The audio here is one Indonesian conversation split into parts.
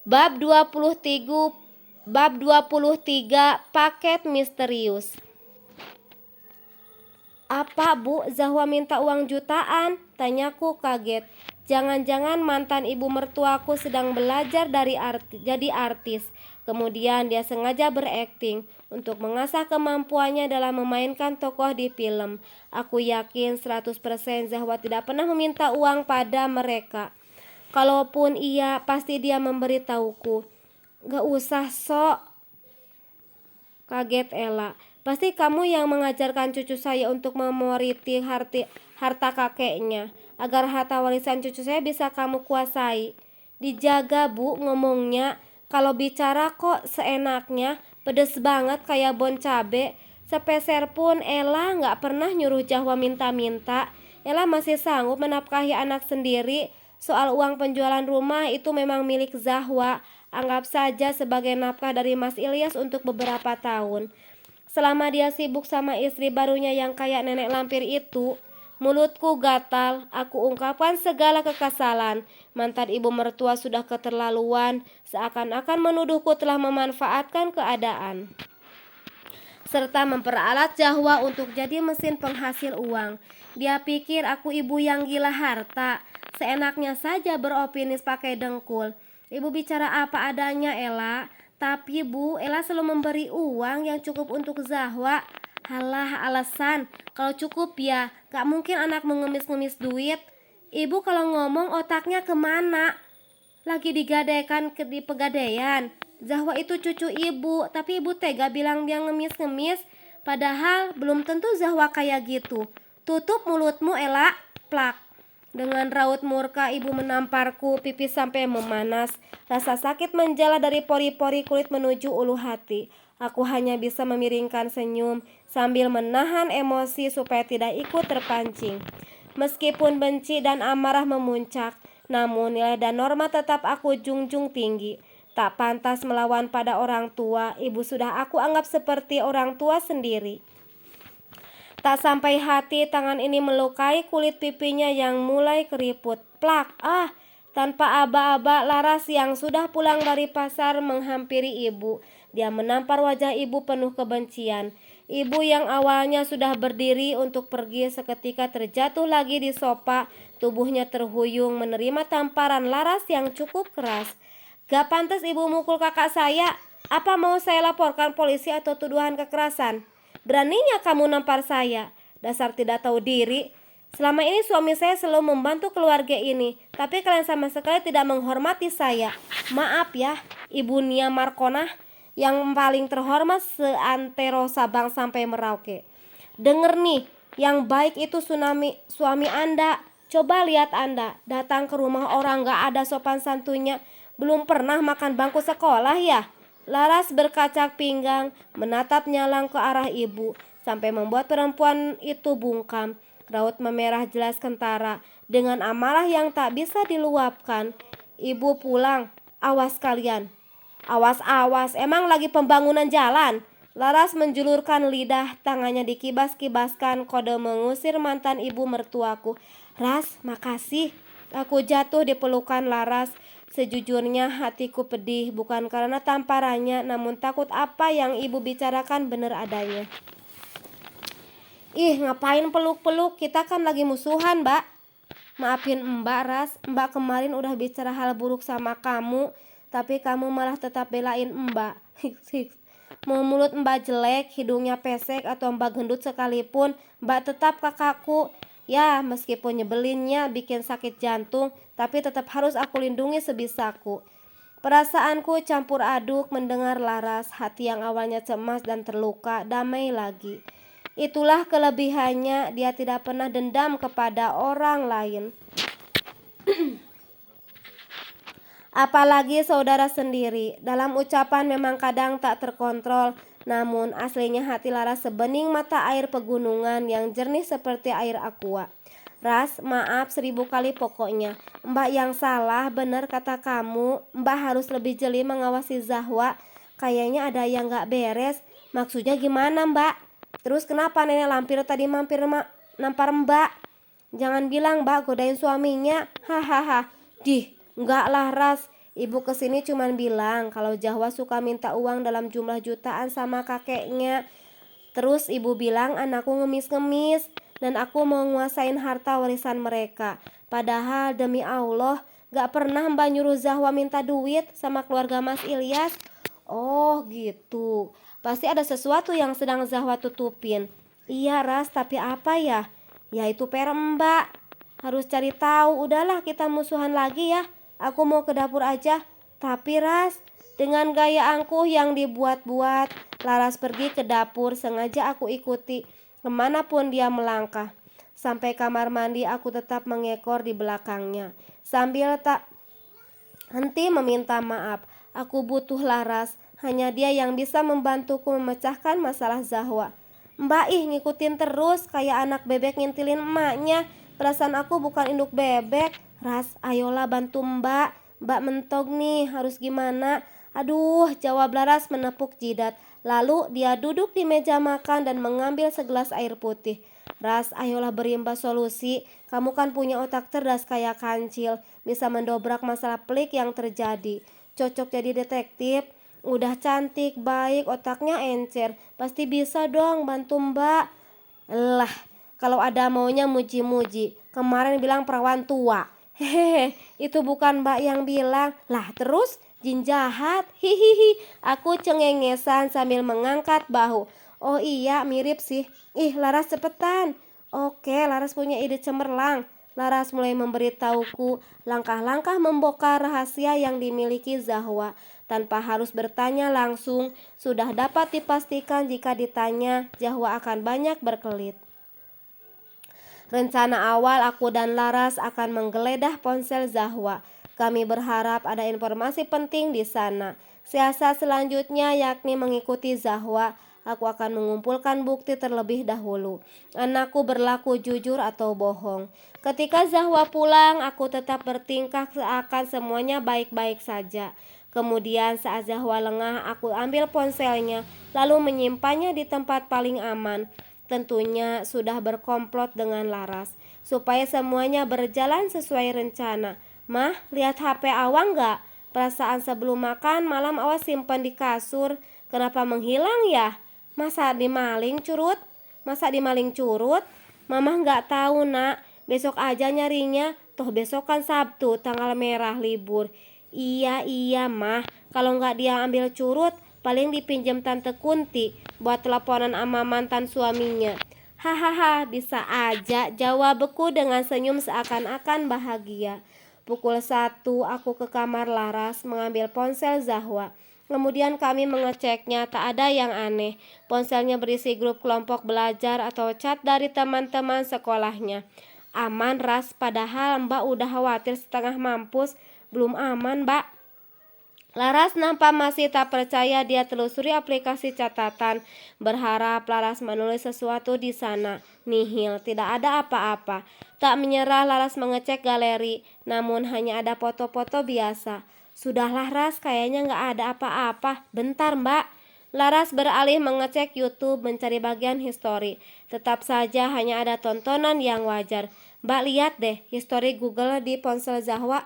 Bab 23 Paket misterius. Apa bu, Zahwa minta uang jutaan? Tanyaku kaget. Jangan-jangan mantan ibu mertuaku sedang belajar jadi artis. Kemudian dia sengaja berakting untuk mengasah kemampuannya dalam memainkan tokoh di film. Aku yakin 100% Zahwa tidak pernah meminta uang pada mereka. Kalaupun iya, pasti dia memberitahuku. Gak usah sok, kaget Ella. Pasti kamu yang mengajarkan cucu saya untuk memoriti harta kakeknya, agar harta warisan cucu saya bisa kamu kuasai. Dijaga bu ngomongnya, kalau bicara kok seenaknya, pedes banget kayak bon cabe. Sepeser pun Ella gak pernah nyuruh Zahwa minta-minta. Ella masih sanggup menafkahi anak sendiri. Soal uang penjualan rumah itu memang milik Zahwa. Anggap saja sebagai nafkah dari Mas Ilyas untuk beberapa tahun. Selama dia sibuk sama istri barunya yang kayak nenek lampir itu, mulutku gatal. Aku ungkapkan segala kekesalan. Mantan ibu mertua sudah keterlaluan, seakan-akan menuduhku telah memanfaatkan keadaan serta memperalat Zahwa untuk jadi mesin penghasil uang. Dia pikir aku ibu yang gila harta. Seenaknya saja beropini pakai dengkul. Ibu bicara apa adanya Ella. Tapi bu, Ella selalu memberi uang yang cukup untuk Zahwa. Halah alasan, kalau cukup ya, gak mungkin anak mengemis-ngemis duit. Ibu kalau ngomong otaknya kemana? Lagi digadaikan di pegadaian. Zahwa itu cucu ibu, tapi ibu tega bilang dia ngemis-ngemis. Padahal belum tentu Zahwa kayak gitu. Tutup mulutmu Ella, plak. Dengan raut murka ibu menamparku, pipi sampai memanas. Rasa sakit menjala dari pori-pori kulit menuju ulu hati. Aku hanya bisa memiringkan senyum sambil menahan emosi supaya tidak ikut terpancing. Meskipun benci dan amarah memuncak, namun nilai dan norma tetap aku junjung tinggi. Tak pantas melawan pada orang tua, ibu sudah aku anggap seperti orang tua sendiri. Tak sampai hati, tangan ini melukai kulit pipinya yang mulai keriput. Plak, tanpa aba-aba Laras yang sudah pulang dari pasar menghampiri ibu. Dia menampar wajah ibu penuh kebencian. Ibu yang awalnya sudah berdiri untuk pergi seketika terjatuh lagi di sofa. Tubuhnya terhuyung menerima tamparan Laras yang cukup keras. Gak pantas ibu mukul kakak saya. Apa mau saya laporkan polisi atau tuduhan kekerasan? Beraninya kamu nampar saya. Dasar tidak tahu diri. Selama ini suami saya selalu membantu keluarga ini, tapi kalian sama sekali tidak menghormati saya. Maaf ya, Ibu Nia Markonah, yang paling terhormat seantero Sabang sampai Merauke. Dengar nih, yang baik itu suami Anda. Coba lihat Anda, datang ke rumah orang gak ada sopan santunnya. Belum pernah makan bangku sekolah ya? Laras berkacak pinggang, menatap nyalang ke arah ibu, sampai membuat perempuan itu bungkam. Raut memerah jelas kentara, dengan amarah yang tak bisa diluapkan. Ibu pulang, awas kalian. Awas-awas, emang lagi pembangunan jalan. Laras menjulurkan lidah, tangannya dikibas-kibaskan, kode mengusir mantan ibu mertuaku. Ras, makasih. Aku jatuh di pelukan Laras. Sejujurnya hatiku pedih, bukan karena tamparannya, namun takut apa yang ibu bicarakan benar adanya. Ih, ngapain peluk-peluk? Kita kan lagi musuhan, Mbak. Maafin Mbak Ras, Mbak kemarin udah bicara hal buruk sama kamu, tapi kamu malah tetap belain Mbak. Mau mulut Mbak jelek, hidungnya pesek, atau Mbak gendut sekalipun, Mbak tetap kakakku. Ya, meskipun nyebelinnya bikin sakit jantung, tapi tetap harus aku lindungi sebisaku. Perasaanku campur aduk mendengar Laras, hati yang awalnya cemas dan terluka, damai lagi. Itulah kelebihannya, dia tidak pernah dendam kepada orang lain. Apalagi saudara sendiri. Dalam ucapan memang kadang tak terkontrol, namun aslinya hati Laras sebening mata air pegunungan yang jernih seperti air aqua. Ras, maaf 1000 kali pokoknya. Mbak yang salah, benar kata kamu. Mbak harus lebih jeli mengawasi Zahwa. Kayaknya ada yang gak beres. Maksudnya gimana Mbak? Terus kenapa nenek lampir tadi nampar Mbak? Jangan bilang Mbak godain suaminya. Hahaha. Dih, enggak lah Ras. Ibu kesini cuman bilang kalau Zahwa suka minta uang dalam jumlah jutaan sama kakeknya. Terus ibu bilang anakku ngemis-ngemis dan aku mau nguasain harta warisan mereka. Padahal demi Allah gak pernah Mbak nyuruh Zahwa minta duit sama keluarga Mas Ilyas. Oh gitu, pasti ada sesuatu yang sedang Zahwa tutupin. Iya Ras, tapi apa ya? Ya itu PR Mbak. Harus cari tahu. Udahlah kita musuhan lagi ya. Aku mau ke dapur aja. Tapi Ras, dengan gaya angkuh yang dibuat-buat, Laras pergi ke dapur. Sengaja aku ikuti kemanapun dia melangkah. Sampai kamar mandi aku tetap mengekor di belakangnya. Sambil tak henti meminta maaf. Aku butuh Laras. Hanya dia yang bisa membantuku memecahkan masalah Zahwa. Mbak ngikutin terus kayak anak bebek ngintilin emaknya. Perasaan aku bukan induk bebek. Ras, ayolah bantu Mbak. Mbak mentok nih, harus gimana? Aduh, jawab Laras menepuk jidat. Lalu dia duduk di meja makan dan mengambil segelas air putih. Ras, ayolah beri Mbak solusi. Kamu kan punya otak cerdas kayak kancil. Bisa mendobrak masalah pelik yang terjadi. Cocok jadi detektif. Udah cantik, baik, otaknya encer. Pasti bisa dong bantu Mbak. Lah, kalau ada maunya muji-muji. Kemarin bilang perawan tua. Hehehe, itu bukan Mbak yang bilang. Lah terus, jin jahat. Hihihi, aku cengengesan sambil mengangkat bahu. Oh iya, mirip sih. Ih, Laras cepetan. Oke, Laras punya ide cemerlang. Laras mulai memberitahuku langkah-langkah membongkar rahasia yang dimiliki Zahwa. Tanpa harus bertanya langsung, sudah dapat dipastikan jika ditanya, Zahwa akan banyak berkelit. Rencana awal aku dan Laras akan menggeledah ponsel Zahwa. Kami berharap ada informasi penting di sana. Siasat selanjutnya yakni mengikuti Zahwa. Aku akan mengumpulkan bukti terlebih dahulu. Anakku berlaku jujur atau bohong. Ketika Zahwa pulang, aku tetap bertingkah seakan semuanya baik-baik saja. Kemudian saat Zahwa lengah, aku ambil ponselnya, lalu menyimpannya di tempat paling aman. Tentunya sudah berkomplot dengan Laras, supaya semuanya berjalan sesuai rencana. Mah, lihat HP Awang gak? Perasaan sebelum makan malam awas simpan di kasur. Kenapa menghilang ya? Masa dimaling curut? Mama gak tahu nak. Besok aja nyarinya. Toh besok kan Sabtu, tanggal merah libur. Iya mah. Kalau gak dia ambil curut, paling dipinjam Tante Kunti buat teleponan sama mantan suaminya. Hahaha, bisa aja, jawabku dengan senyum seakan-akan bahagia. Pukul 1 aku ke kamar Laras mengambil ponsel Zahwa. Kemudian kami mengeceknya, tak ada yang aneh. Ponselnya berisi grup kelompok belajar atau chat dari teman-teman sekolahnya. Aman Ras, padahal Mbak udah khawatir setengah mampus. Belum aman Mbak. Laras nampak masih tak percaya. Dia telusuri aplikasi catatan, berharap Laras menulis sesuatu di sana. Nihil, tidak ada apa-apa. Tak menyerah, Laras mengecek galeri, namun hanya ada foto-foto biasa. Sudahlah Ras, kayaknya nggak ada apa-apa. Bentar Mbak. Laras beralih mengecek YouTube, mencari bagian histori. Tetap saja hanya ada tontonan yang wajar. Mbak lihat deh, histori Google di ponsel Zahwa.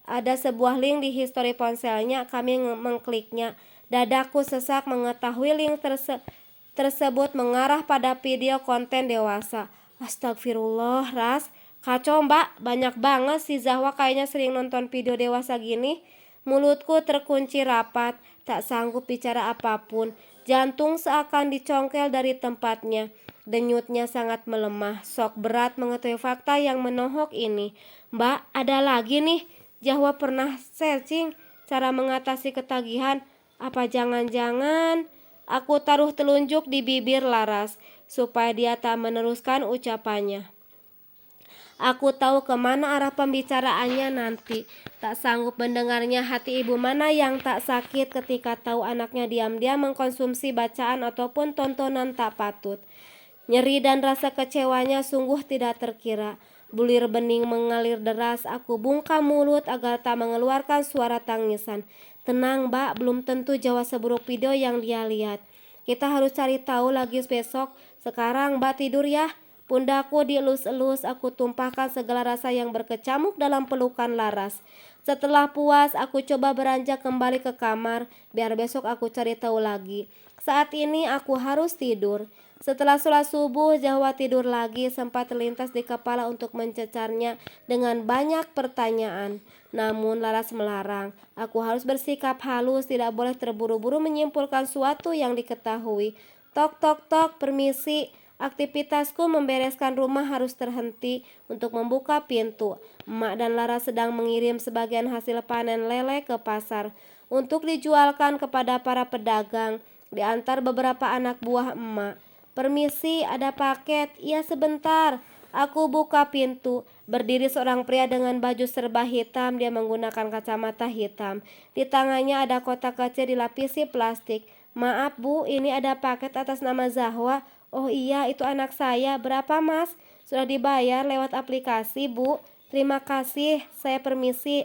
Ada sebuah link di histori ponselnya. Kami mengkliknya. Dadaku sesak mengetahui link tersebut mengarah pada video konten dewasa. Astagfirullah Ras, kacau Mbak. Banyak banget si Zahwa kayaknya sering nonton video dewasa gini. Mulutku terkunci rapat, tak sanggup bicara apapun. Jantung seakan dicongkel dari tempatnya. Denyutnya sangat melemah. Sok berat mengetahui fakta yang menohok ini. Mbak, ada lagi nih. Zahwa pernah searching cara mengatasi ketagihan. Apa jangan-jangan? Aku taruh telunjuk di bibir Laras supaya dia tak meneruskan ucapannya. Aku tahu kemana arah pembicaraannya nanti. Tak sanggup mendengarnya. Hati ibu mana yang tak sakit ketika tahu anaknya diam-diam mengkonsumsi bacaan ataupun tontonan tak patut. Nyeri dan rasa kecewanya sungguh tidak terkira. Bulir bening mengalir deras. Aku bungkam mulut agar tak mengeluarkan suara tangisan. Tenang Mbak, belum tentu Jawa seburuk video yang dia lihat. Kita harus cari tahu lagi besok. Sekarang Mbak tidur ya. Pundakku dielus-elus. Aku tumpahkan segala rasa yang berkecamuk dalam pelukan Laras. Setelah puas, aku coba beranjak kembali ke kamar, biar besok aku cari tahu lagi. Saat ini aku harus tidur. Setelah sholat subuh, Zahwa tidur lagi, sempat terlintas di kepala untuk mencecarnya dengan banyak pertanyaan. Namun Laras melarang. Aku harus bersikap halus, tidak boleh terburu-buru menyimpulkan suatu yang diketahui. Tok tok tok, permisi. Aktivitasku membereskan rumah harus terhenti untuk membuka pintu. Emak dan Laras sedang mengirim sebagian hasil panen lele ke pasar untuk dijualkan kepada para pedagang. Diantar beberapa anak buah emak. Permisi, ada paket. Iya sebentar. Aku buka pintu. Berdiri seorang pria dengan baju serba hitam. Dia menggunakan kacamata hitam. Di tangannya ada kotak kecil dilapisi plastik. Maaf bu, ini ada paket atas nama Zahwa. Oh iya, itu anak saya. Berapa mas? Sudah dibayar lewat aplikasi bu. Terima kasih, saya permisi.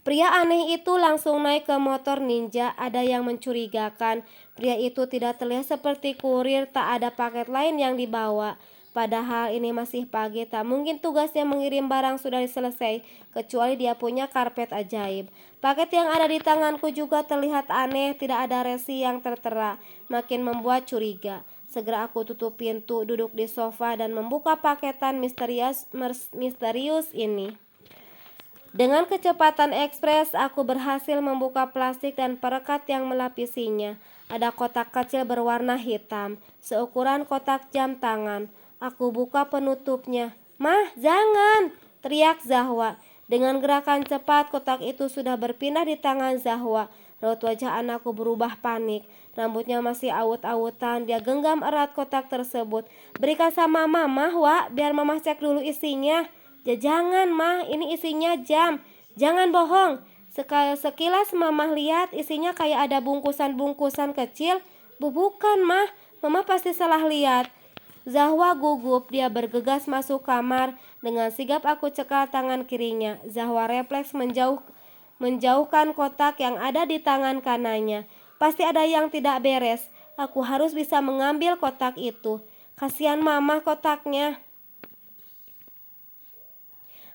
Pria aneh itu langsung naik ke motor ninja. Ada yang mencurigakan. Pria itu tidak terlihat seperti kurir, tak ada paket lain yang dibawa. Padahal ini masih pagi, tak mungkin tugasnya mengirim barang sudah selesai, kecuali dia punya karpet ajaib. Paket yang ada di tanganku juga terlihat aneh, tidak ada resi yang tertera, makin membuat curiga. Segera aku tutup pintu, duduk di sofa dan membuka paketan misterius ini. Dengan kecepatan ekspres, aku berhasil membuka plastik dan perekat yang melapisinya. Ada kotak kecil berwarna hitam, seukuran kotak jam tangan. Aku buka penutupnya. Mah, jangan! Teriak Zahwa. Dengan gerakan cepat, kotak itu sudah berpindah di tangan Zahwa. Raut wajah anakku berubah panik. Rambutnya masih awut-awutan. Dia genggam erat kotak tersebut. Berikan sama mama, Wak, biar mama cek dulu isinya. Ya jangan mah, ini isinya jam. Jangan bohong. Sekilas mamah lihat isinya kayak ada bungkusan-bungkusan kecil. Bukan mah, mama pasti salah lihat. Zahwa gugup, dia bergegas masuk kamar. Dengan sigap aku cekal tangan kirinya. Zahwa refleks menjauhkan kotak yang ada di tangan kanannya. Pasti ada yang tidak beres. Aku harus bisa mengambil kotak itu. Kasihan mama kotaknya.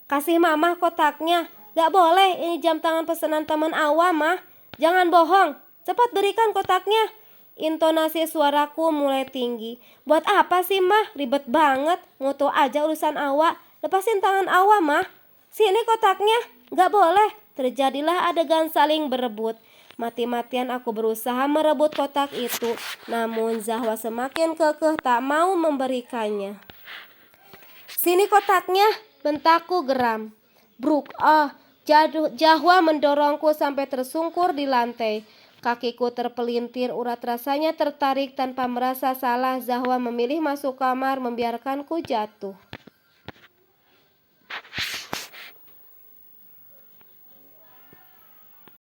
Kasih mama kotaknya. Gak boleh, ini jam tangan pesanan teman awam mah. Jangan bohong, cepat berikan kotaknya. Intonasi suaraku mulai tinggi. Buat apa sih mah, ribet banget. Ngoto aja urusan awak. Lepasin tangan awak mah. Sini kotaknya. Gak boleh. Terjadilah adegan saling berebut. Mati-matian aku berusaha merebut kotak itu. Namun Zahwa semakin kekeh tak mau memberikannya. Sini kotaknya, bentakku geram. Bruk, Zahwa mendorongku sampai tersungkur di lantai. Kakiku terpelintir, urat rasanya tertarik tanpa merasa salah. Zahwa memilih masuk kamar, membiarkanku jatuh.